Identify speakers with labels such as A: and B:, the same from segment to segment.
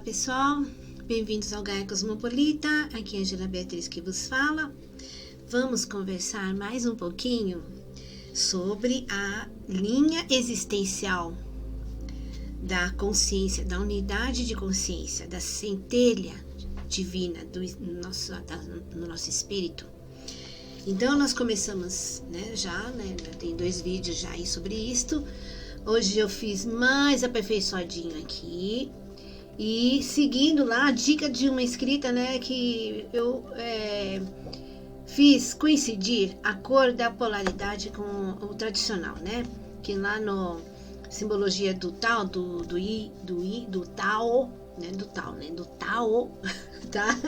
A: pessoal, bem-vindos ao Gaia Cosmopolita, aqui é Angela Beatriz que vos fala. Vamos conversar mais um pouquinho sobre a linha existencial da consciência, da unidade de consciência, da centelha divina no nosso espírito. Então nós começamos, tem 2 vídeos já aí sobre isto. Hoje eu fiz mais aperfeiçoadinho aqui. E seguindo lá a dica de uma inscrita, que eu fiz coincidir a cor da polaridade com o tradicional, que lá no simbologia do Tao, do Tao, tá?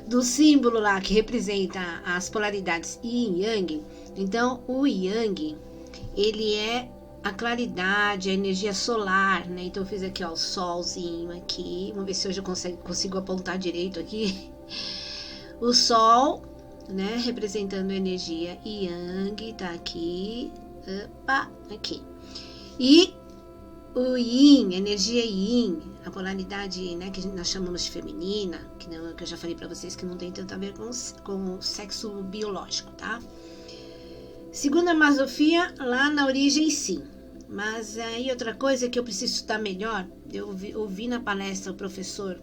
A: Do símbolo lá que representa as polaridades Yin e Yang. Então o Yang, ele é a claridade, a energia solar, Então eu fiz aqui, o solzinho aqui. Vamos ver se hoje eu consigo apontar direito aqui. O sol, representando a energia Yang, tá aqui. Aqui. E o Yin, energia Yin, a polaridade, que nós chamamos de feminina, que eu já falei para vocês que não tem tanto a ver com o sexo biológico, tá? Segundo a Masofia, lá na origem sim, mas aí outra coisa que eu preciso estudar melhor, eu ouvi na palestra o professor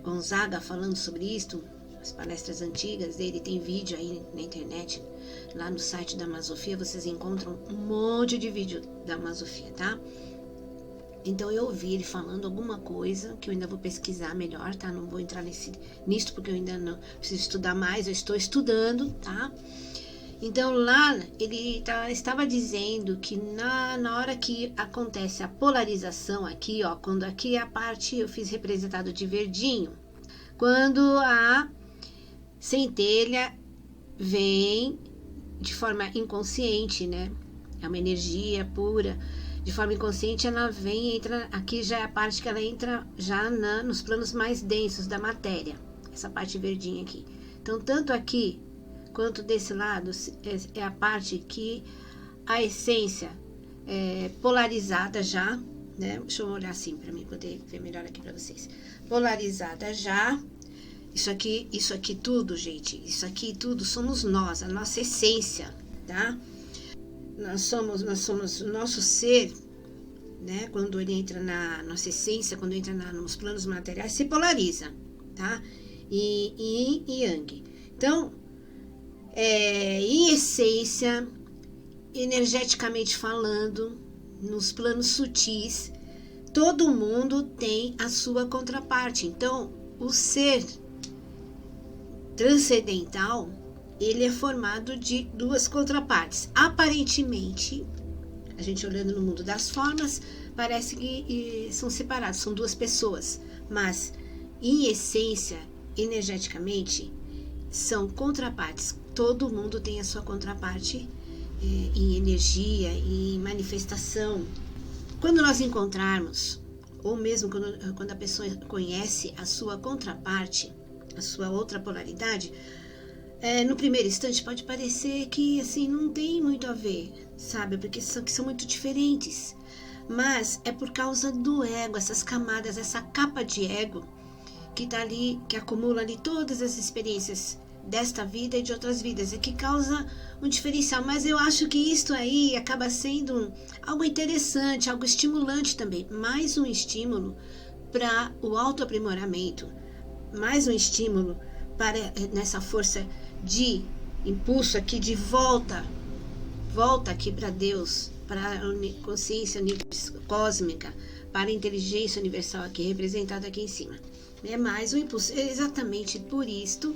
A: Gonzaga falando sobre isto, as palestras antigas dele, tem vídeo aí na internet, lá no site da Masofia, vocês encontram um monte de vídeo da Masofia, tá? Então eu ouvi ele falando alguma coisa que eu ainda vou pesquisar melhor, tá? Não vou entrar nisso porque eu ainda não preciso estudar mais, eu estou estudando, tá? Então lá ele estava dizendo que na hora que acontece a polarização aqui, quando aqui é a parte eu fiz representado de verdinho, quando a centelha vem de forma inconsciente, é uma energia pura, de forma inconsciente ela vem, entra, aqui já é a parte que ela entra já nos planos mais densos da matéria, essa parte verdinha aqui. Então tanto aqui quanto desse lado é a parte que a essência é polarizada já, Deixa eu olhar assim para mim poder ver melhor aqui para vocês. Polarizada já. Isso aqui tudo, gente, isso aqui tudo somos nós, a nossa essência, tá? Nós somos o nosso ser, quando ele entra na nossa essência, quando entra nos planos materiais, se polariza, tá? Yin e Yang. Então, em essência, energeticamente falando, nos planos sutis, todo mundo tem a sua contraparte. Então, o ser transcendental, ele é formado de 2 contrapartes. Aparentemente, a gente olhando no mundo das formas, parece que são separados, são 2 pessoas, mas em essência, energeticamente, são contrapartes. Todo mundo tem a sua contraparte em energia, em manifestação. Quando nós encontrarmos, ou mesmo quando a pessoa conhece a sua contraparte, a sua outra polaridade, no primeiro instante pode parecer que assim não tem muito a ver, sabe? Porque são muito diferentes. Mas é por causa do ego, essas camadas, essa capa de ego que tá ali, que acumula ali todas as experiências desta vida e de outras vidas, que causa um diferencial. Mas eu acho que isto aí acaba sendo algo interessante, algo estimulante também, mais um estímulo para o autoaprimoramento, mais um estímulo para nessa força de impulso aqui, de volta aqui para Deus, para a consciência cósmica, para a inteligência universal aqui, representada aqui em cima. É mais um impulso, é exatamente por isto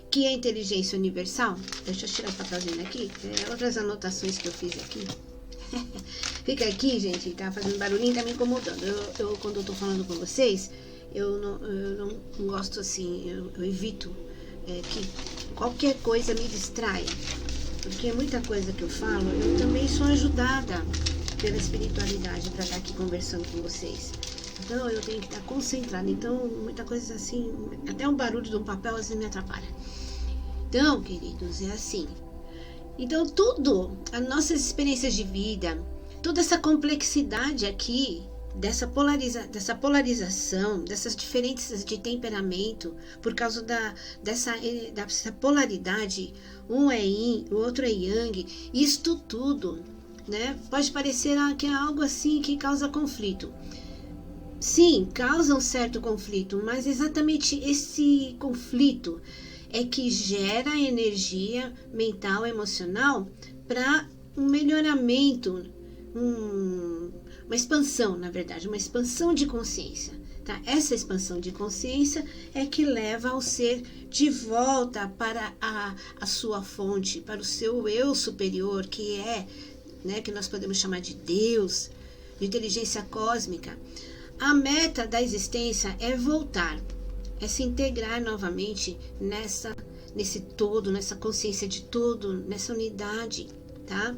A: que a inteligência universal, deixa eu tirar o papelzinho aqui, outras anotações que eu fiz aqui, fica aqui, gente, tá fazendo barulhinho, tá me incomodando, quando eu tô falando com vocês, eu não gosto assim, eu evito que qualquer coisa me distraia, porque muita coisa que eu falo, eu também sou ajudada pela espiritualidade para estar aqui conversando com vocês. Então eu tenho que estar concentrada. Então muita coisa assim, até um barulho de um papel às vezes me atrapalha. Então, queridos, é assim. Então tudo, as nossas experiências de vida, toda essa complexidade aqui dessa polarização, dessas diferenças de temperamento, por causa dessa polaridade, um é yin, o outro é yang, isto tudo, né, pode parecer que é algo assim que causa conflito. Sim, causa um certo conflito, mas exatamente esse conflito é que gera energia mental, emocional para um melhoramento, uma expansão, na verdade, uma expansão de consciência. Tá? Essa expansão de consciência é que leva ao ser de volta para a sua fonte, para o seu eu superior, que é, né, que nós podemos chamar de Deus, de inteligência cósmica. A meta da existência é voltar, é se integrar novamente nesse todo, nessa consciência de todo, nessa unidade, tá?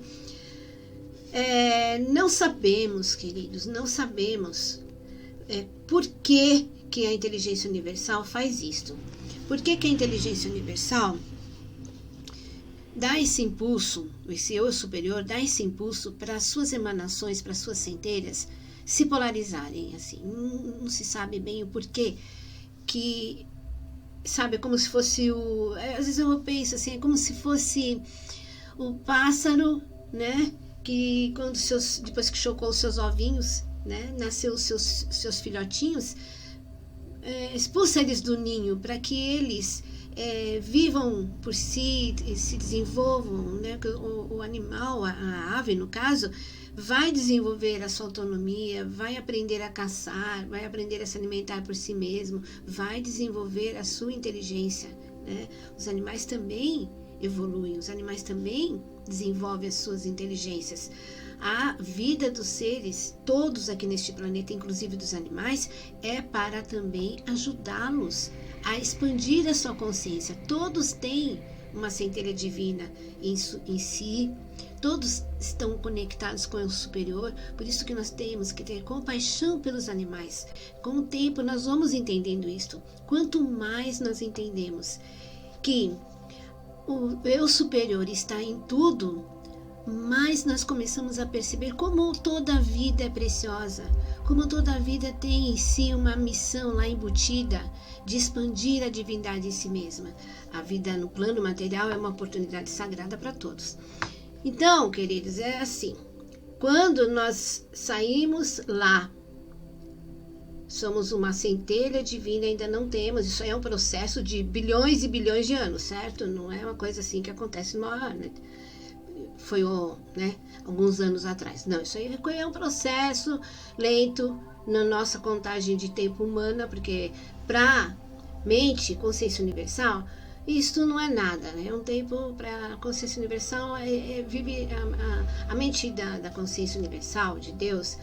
A: Não sabemos, queridos, não sabemos por que a inteligência universal faz isto. Por que a inteligência universal dá esse impulso, esse eu superior dá esse impulso para as suas emanações, para as suas centelhas se polarizarem, assim. Não se sabe bem o porquê, que, sabe, é como se fosse às vezes eu penso assim, é como se fosse o pássaro, né, que depois que chocou os seus ovinhos, né, nasceu os seus filhotinhos, expulsa eles do ninho para que eles vivam por si, se desenvolvam, né, o animal, a ave no caso, vai desenvolver a sua autonomia, vai aprender a caçar, vai aprender a se alimentar por si mesmo, vai desenvolver a sua inteligência, né? Os animais também evoluem, os animais também desenvolvem as suas inteligências. A vida dos seres, todos aqui neste planeta, inclusive dos animais, é para também ajudá-los a expandir a sua consciência. Todos têm uma centelha divina em si, todos estão conectados com o superior, por isso que nós temos que ter compaixão pelos animais. Com o tempo nós vamos entendendo isto. Quanto mais nós entendemos que o eu superior está em tudo, mais nós começamos a perceber como toda a vida é preciosa, como toda a vida tem em si uma missão lá embutida de expandir a divindade em si mesma. A vida no plano material é uma oportunidade sagrada para todos. Então, queridos, é assim, quando nós saímos lá, somos uma centelha divina, ainda não temos, isso é um processo de bilhões e bilhões de anos, certo? Não é uma coisa assim que acontece numa hora, né? Foi alguns anos atrás. Não, isso aí é um processo lento na nossa contagem de tempo humana, porque para mente, consciência universal, isto não é nada, né? Um tempo para a consciência universal, vive a mente da consciência universal, de Deus,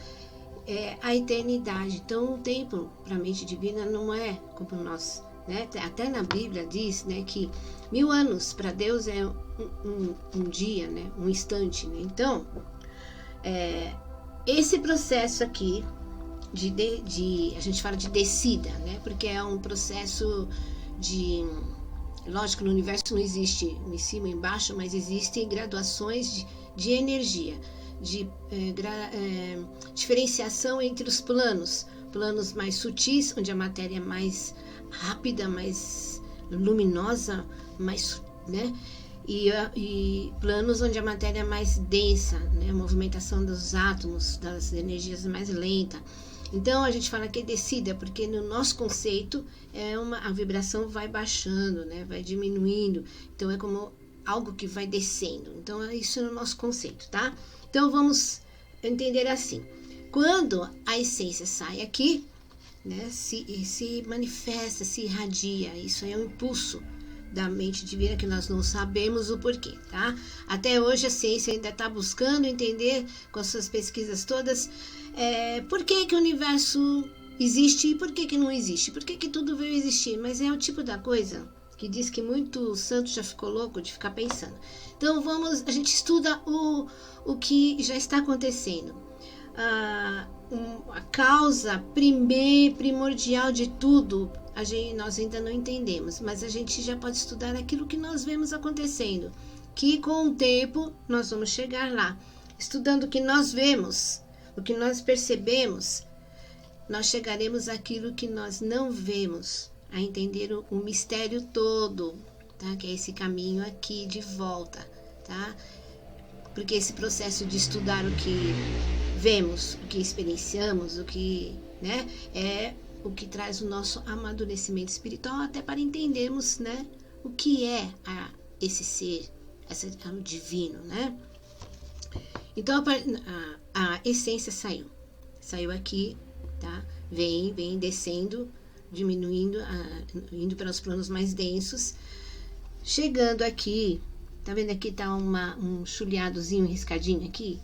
A: é a eternidade. Então, o tempo para a mente divina não é como nós, né? Até na Bíblia diz, né, que 1000 anos para Deus é um dia, né? Um instante, né? Então, esse processo aqui a gente fala de descida, né? Porque é um processo lógico, no universo não existe em cima e embaixo, mas existem graduações de energia, de diferenciação entre os planos mais sutis, onde a matéria é mais rápida, mais luminosa, mais, né? E planos onde a matéria é mais densa, né? A movimentação dos átomos, das energias mais lenta. Então a gente fala que é descida, porque no nosso conceito a vibração vai baixando, né? Vai diminuindo. Então é como algo que vai descendo. Então isso é o nosso conceito, tá? Então vamos entender assim. Quando a essência sai aqui, né? Se manifesta, se irradia. Isso é um impulso da mente divina que nós não sabemos o porquê, tá? Até hoje a ciência ainda está buscando entender com as suas pesquisas todas por que o universo existe e por que não existe, por que tudo veio existir, mas é o tipo da coisa que diz que muito santo já ficou louco de ficar pensando. Então a gente estuda o que já está acontecendo. A causa primordial de tudo, nós ainda não entendemos, mas a gente já pode estudar aquilo que nós vemos acontecendo, que com o tempo nós vamos chegar lá. Estudando o que nós vemos, o que nós percebemos, nós chegaremos àquilo que nós não vemos, a entender o mistério todo, tá? Que é esse caminho aqui de volta, tá? Porque esse processo de estudar o que vemos, o que experienciamos, o que, né, é o que traz o nosso amadurecimento espiritual, até para entendermos, né, o que é esse ser, o divino, né? Então a essência saiu aqui, tá? Vem descendo, diminuindo, indo para os planos mais densos, chegando aqui. Tá vendo aqui tá um chuleadozinho, um riscadinho aqui?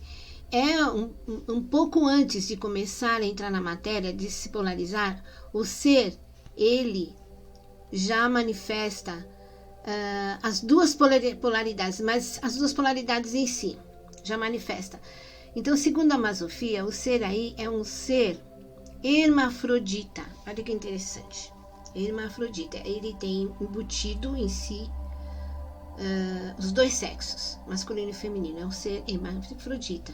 A: É um pouco antes de começar a entrar na matéria, de se polarizar, o ser, ele já manifesta as duas polaridades, mas as duas polaridades em si, já manifesta. Então, segundo a Masofia, o ser aí é um ser hermafrodita. Olha que interessante. Hermafrodita. Ele tem embutido em si os dois sexos, masculino e feminino. É um ser hermafrodita.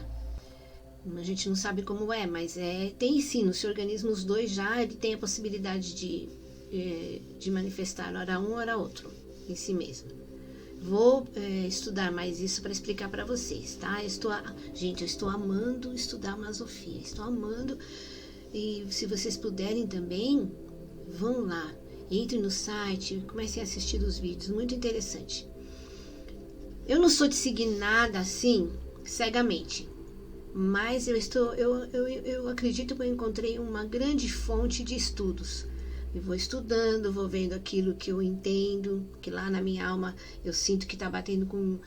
A: A gente não sabe como mas tem sim, no seu organismo os dois já, ele tem a possibilidade de manifestar ora um, ora outro em si mesmo. Vou estudar mais isso para explicar para vocês, tá? Gente, eu estou amando estudar Masofia, estou amando. E se vocês puderem também, vão lá, entrem no site, comecem a assistir os vídeos, muito interessante. Eu não sou de seguir nada assim, cegamente, mas eu acredito que eu encontrei uma grande fonte de estudos. Eu vou estudando, vou vendo aquilo que eu entendo, que lá na minha alma eu sinto que está batendo com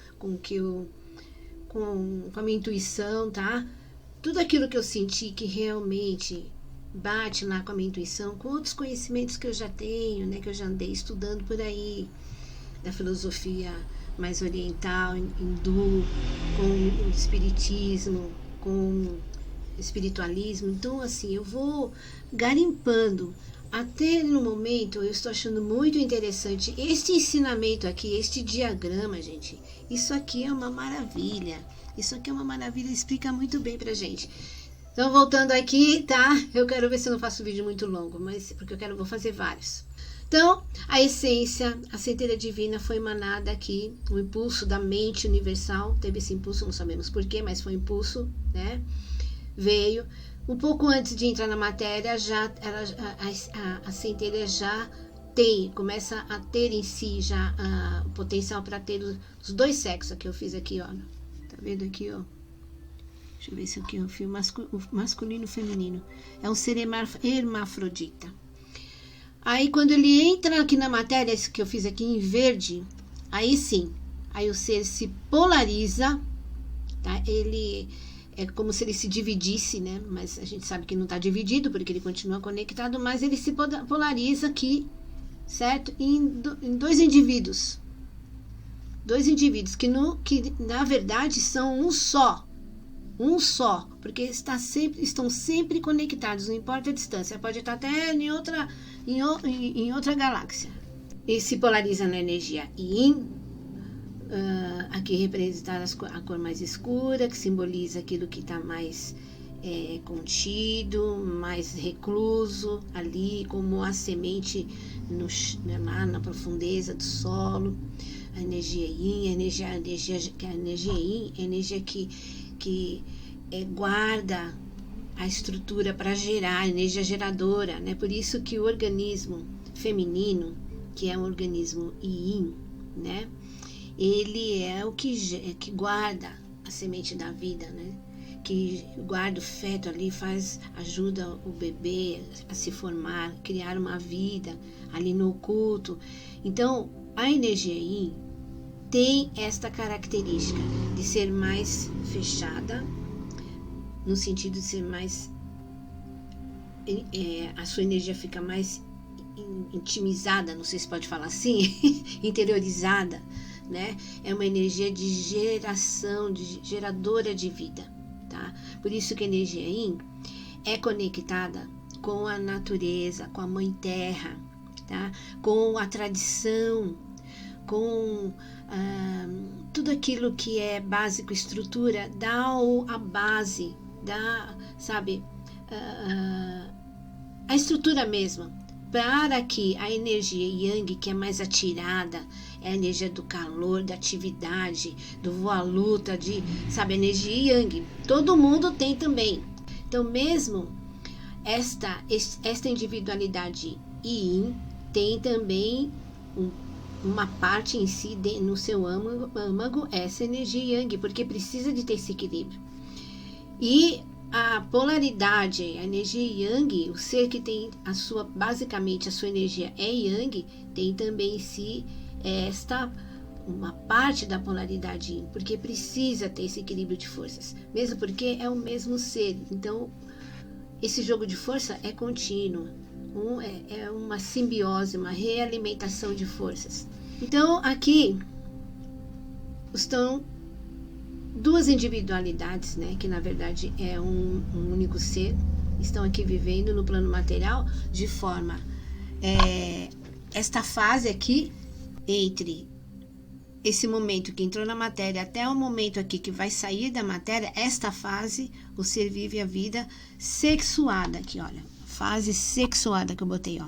A: a minha intuição, tá? Tudo aquilo que eu senti que realmente bate lá com a minha intuição, com outros conhecimentos que eu já tenho, né, que eu já andei estudando por aí, da filosofia mais oriental, hindu, com o espiritismo, com espiritualismo. Então, assim, eu vou garimpando. Até no momento, eu estou achando muito interessante este ensinamento aqui, este diagrama, gente. Isso aqui é uma maravilha. Isso aqui é uma maravilha, explica muito bem pra gente. Então, voltando aqui, tá? Eu quero ver se eu não faço um vídeo muito longo, mas porque vou fazer vários. Então, a essência, a centelha divina foi emanada aqui, o impulso da mente universal, teve esse impulso, não sabemos porquê, mas foi um impulso, né? Veio. Um pouco antes de entrar na matéria, a centelha já começa a ter em si já o potencial para ter os dois sexos. Aqui eu fiz aqui, ó. Tá vendo aqui, ó? Deixa eu ver se aqui eu fiz masculino e feminino. É um ser hermafrodita. Aí quando ele entra aqui na matéria, esse que eu fiz aqui em verde, aí sim, aí o ser se polariza, tá? Ele é como se ele se dividisse, né? Mas a gente sabe que não está dividido, porque ele continua conectado, mas ele se polariza aqui, certo? Em dois indivíduos. Dois indivíduos que na verdade são um só, porque estão sempre conectados, não importa a distância, pode estar até em outra galáxia. E se polariza na energia Yin, aqui representada a cor mais escura, que simboliza aquilo que está mais contido, mais recluso ali, como a semente lá na profundeza do solo. A energia Yin, a energia Yin, a energia que guarda a estrutura para gerar, energia geradora, né? Por isso que o organismo feminino, que é um organismo Yin, né? Ele é o que guarda a semente da vida, né? Que guarda o feto ali, ajuda o bebê a se formar, criar uma vida ali no oculto. Então, a energia Yin tem esta característica de ser mais fechada, no sentido de ser mais... a sua energia fica mais intimizada, não sei se pode falar assim, interiorizada, né? É uma energia de geração, geradora de vida, tá? Por isso que a energia Yin é conectada com a natureza, com a mãe terra, tá? Com a tradição, com tudo aquilo que é básico, estrutura, dá a base, dá, sabe, a estrutura mesma, para que a energia Yang, que é mais atirada, é a energia do calor, da atividade, do voa-luta, sabe, a energia Yang. Todo mundo tem também. Então, mesmo esta individualidade Yin tem também uma parte em si, no seu âmago, essa energia Yang, porque precisa de ter esse equilíbrio. E a polaridade, a energia Yang, o ser que tem basicamente a sua energia é Yang, tem também em si uma parte da polaridade Yin, porque precisa ter esse equilíbrio de forças, mesmo porque é o mesmo ser. Então, esse jogo de força é contínuo, é uma simbiose, uma realimentação de forças. Então, aqui estão duas individualidades, né, que na verdade é um único ser, estão aqui vivendo no plano material de forma, esta fase aqui, entre esse momento que entrou na matéria até o momento aqui que vai sair da matéria, esta fase, o ser vive a vida sexuada aqui, olha, fase sexuada que eu botei, ó,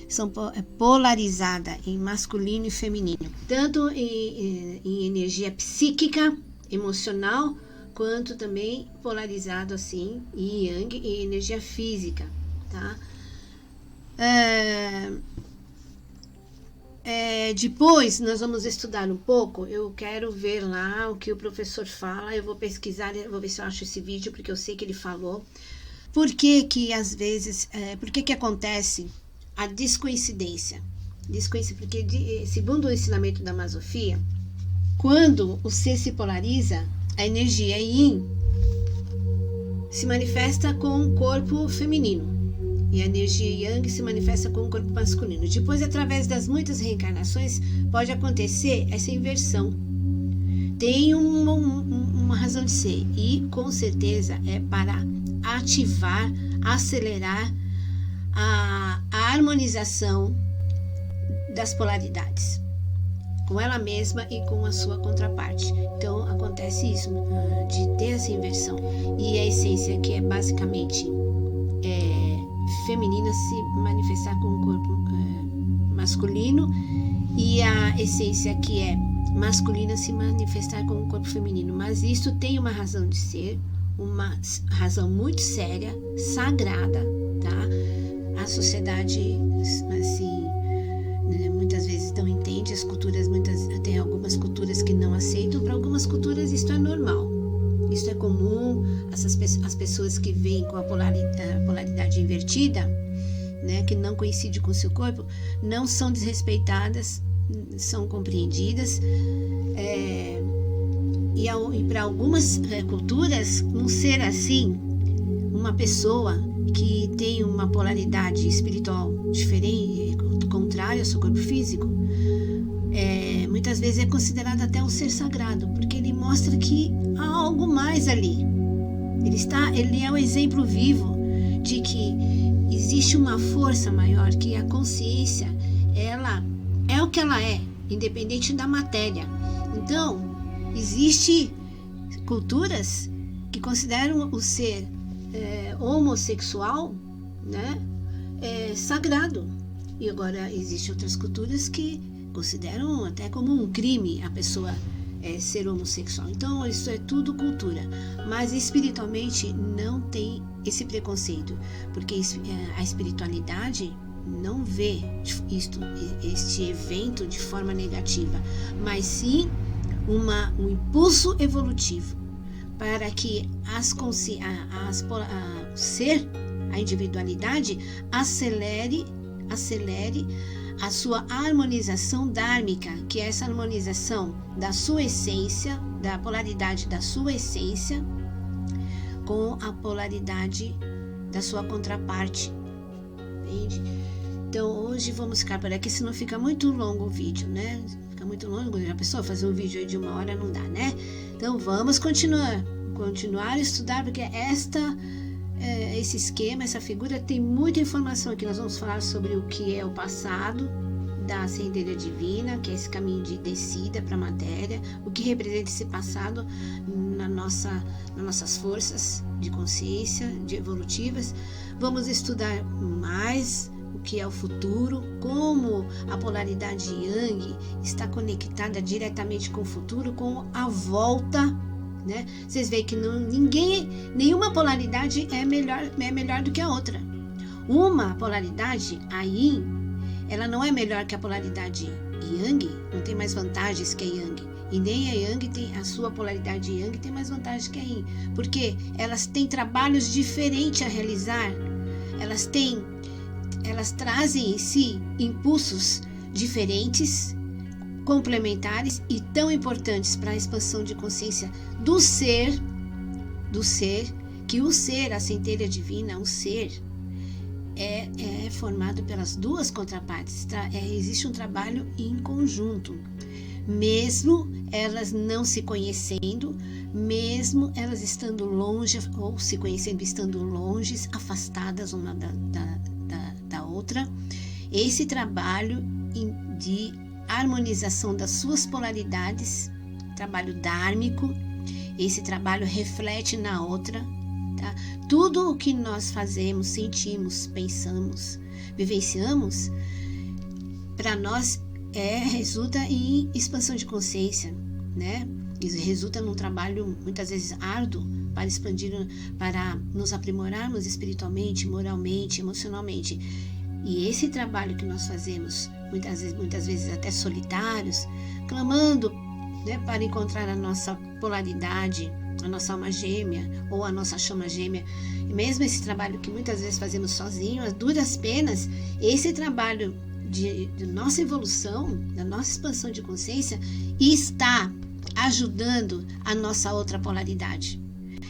A: são polarizada em masculino e feminino, tanto em energia psíquica, emocional, quanto também polarizado assim em Yang e energia física, tá? Depois nós vamos estudar um pouco. Eu quero ver lá o que o professor fala. Eu vou pesquisar, vou ver se eu acho esse vídeo, porque eu sei que ele falou. Por que às vezes, por que acontece a descoincidência? Porque segundo o ensinamento da Masofia, quando o ser se polariza, a energia Yin se manifesta com o corpo feminino e a energia Yang se manifesta com o corpo masculino. Depois, através das muitas reencarnações, pode acontecer essa inversão. Tem uma razão de ser, e com certeza é para ativar, acelerar a harmonização das polaridades, com ela mesma e com a sua contraparte. Então acontece isso, de ter essa inversão, e a essência, que é basicamente feminina, se manifestar com o corpo masculino, e a essência, que é masculina, se manifestar com o corpo feminino. Mas isso tem uma razão de ser, uma razão muito séria, sagrada, tá? A sociedade, assim, muitas vezes não entende, as culturas, tem algumas culturas que não aceitam. Para algumas culturas isso é normal, isso é comum. As pessoas que veem com a polaridade invertida, né, que não coincide com o seu corpo, não são desrespeitadas, são compreendidas. E para algumas culturas, um ser assim, uma pessoa que tem uma polaridade espiritual diferente, contrária ao seu corpo físico, muitas vezes é considerado até um ser sagrado, porque ele mostra que há algo mais ali. Ele é o exemplo vivo de que existe uma força maior, que a consciência, ela é o que ela é, independente da matéria. Então, existe culturas que consideram o ser homossexual, né, sagrado. E agora existem outras culturas que consideram até como um crime a pessoa ser homossexual. Então isso é tudo cultura, mas espiritualmente não tem esse preconceito, porque a espiritualidade não vê este evento de forma negativa, mas sim um impulso evolutivo para que a individualidade acelere a sua harmonização dármica, que é essa harmonização da sua essência, da polaridade da sua essência, com a polaridade da sua contraparte. Entende? Então hoje vamos ficar por aqui, senão fica muito longo o vídeo, né? Fica muito longo, a pessoa fazer um vídeo aí de 1 hora não dá, né? Então vamos continuar a estudar, porque esse esquema, essa figura tem muita informação aqui. Nós vamos falar sobre o que é o passado da centelha divina, que é esse caminho de descida para a matéria, o que representa esse passado nas nossas forças de consciência, de evolutivas. Vamos estudar mais o que é o futuro, como a polaridade Yang está conectada diretamente com o futuro, com a volta, né? Vocês veem que nenhuma polaridade é melhor do que a outra. Uma polaridade, a Yin, ela não é melhor que a polaridade Yang, não tem mais vantagens que a Yang. E nem a Yang tem, a sua polaridade Yang tem mais vantagens que a Yin. Porque elas têm trabalhos diferentes a realizar. Elas trazem em si impulsos diferentes, complementares e tão importantes para a expansão de consciência do ser, que o ser, a centelha divina, o ser, é formado pelas duas contrapartes. Existe um trabalho em conjunto, mesmo elas não se conhecendo, mesmo elas estando longe, ou se conhecendo estando longe, afastadas uma da outra. Esse trabalho de harmonização das suas polaridades, trabalho dármico, esse trabalho reflete na outra. Tá? Tudo o que nós fazemos, sentimos, pensamos, vivenciamos, para nós resulta em expansão de consciência, né? Isso resulta num trabalho muitas vezes árduo para expandir, para nos aprimorarmos espiritualmente, moralmente, emocionalmente. E esse trabalho que nós fazemos, muitas vezes até solitários, clamando, né, para encontrar a nossa polaridade, a nossa alma gêmea ou a nossa chama gêmea, e mesmo esse trabalho que muitas vezes fazemos sozinhos, a duras penas, esse trabalho de nossa evolução, da nossa expansão de consciência, está ajudando a nossa outra polaridade.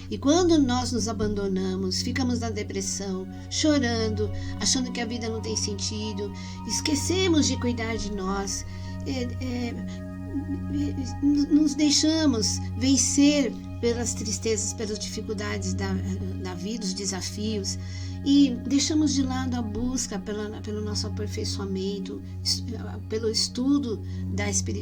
A: E quando nós nos abandonamos, ficamos na depressão, chorando, achando que a vida não tem sentido, esquecemos de cuidar de nós, nos deixamos vencer pelas tristezas, pelas dificuldades da vida, os desafios, e deixamos de lado a busca pelo nosso aperfeiçoamento, pelo estudo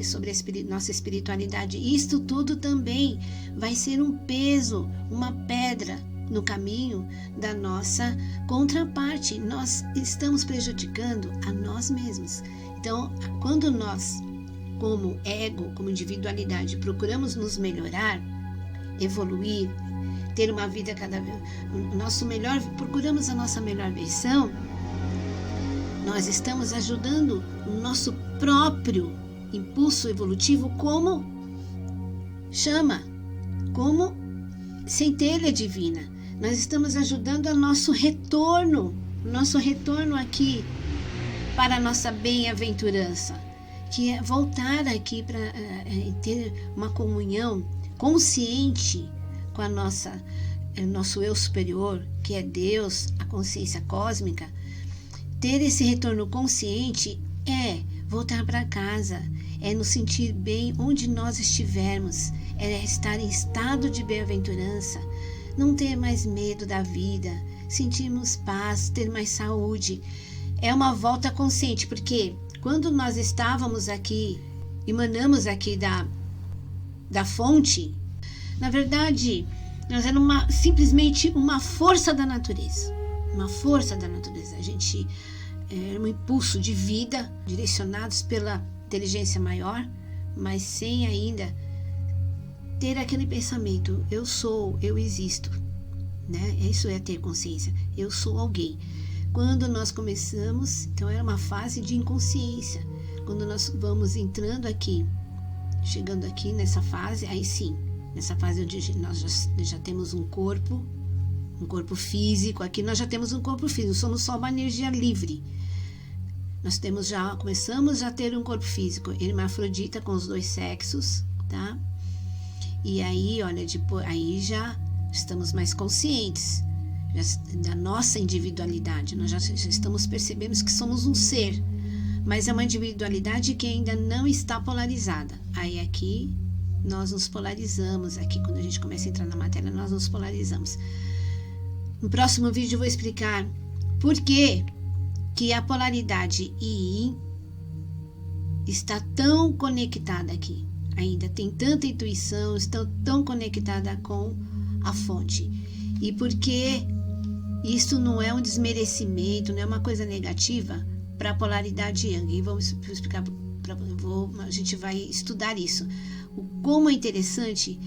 A: sobre a nossa espiritualidade. Isto tudo também vai ser um peso, uma pedra no caminho da nossa contraparte. Nós estamos prejudicando a nós mesmos. Então, quando nós, como ego, como individualidade, procuramos nos melhorar, evoluir, ter uma vida cada vez procuramos a nossa melhor versão, nós estamos ajudando o nosso próprio impulso evolutivo como chama, como centelha divina. Nós estamos ajudando o nosso retorno aqui para a nossa bem-aventurança, que é voltar aqui para ter uma comunhão consciente com a nosso eu superior, que é Deus, a consciência cósmica. Ter esse retorno consciente é voltar para casa, é nos sentir bem onde nós estivermos, é estar em estado de bem-aventurança, não ter mais medo da vida, sentirmos paz, ter mais saúde. É uma volta consciente, porque quando nós estávamos aqui, emanamos aqui da fonte, na verdade, nós éramos simplesmente uma força da natureza. Uma força da natureza. A gente era um impulso de vida, direcionados pela inteligência maior, mas sem ainda ter aquele pensamento: eu sou, eu existo. Né? Isso é ter consciência. Eu sou alguém. Quando nós começamos, então era uma fase de inconsciência. Quando nós vamos entrando aqui, chegando aqui nessa fase, aí sim, nessa fase onde nós já temos um corpo físico, aqui nós já temos um corpo físico, somos só uma energia livre. Nós começamos a ter um corpo físico, hermafrodita com os dois sexos, tá? E aí, olha, aí já estamos mais conscientes da nossa individualidade, nós já estamos percebendo que somos um ser, mas é uma individualidade que ainda não está polarizada. Aí aqui nós nos polarizamos, aqui quando a gente começa a entrar na matéria, nós nos polarizamos. No próximo vídeo eu vou explicar por que a polaridade Yin está tão conectada aqui. Ainda tem tanta intuição, estão tão conectada com a fonte. E porque isso não é um desmerecimento, não é uma coisa negativa para a polaridade Yang. E vamos explicar, a gente vai estudar isso. Como é interessante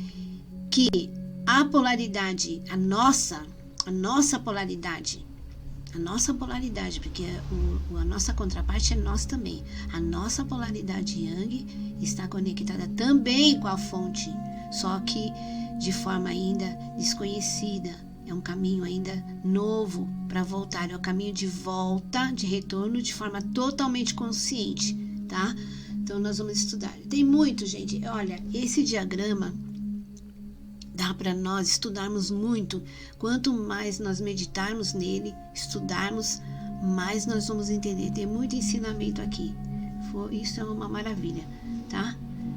A: que a polaridade, a nossa polaridade, porque a nossa contraparte é nós também. A nossa polaridade Yang está conectada também com a fonte, só que de forma ainda desconhecida. É um caminho ainda novo para voltar, é o caminho de volta, de retorno de forma totalmente consciente, tá? Então nós vamos estudar. Tem muito, gente. Olha, esse diagrama dá para nós estudarmos muito. Quanto mais nós meditarmos nele, estudarmos, mais nós vamos entender. Tem muito ensinamento aqui. Isso é uma maravilha, tá?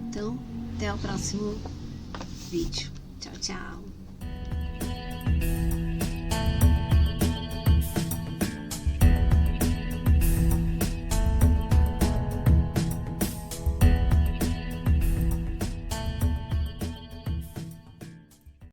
A: Então, até o próximo vídeo. Tchau, tchau.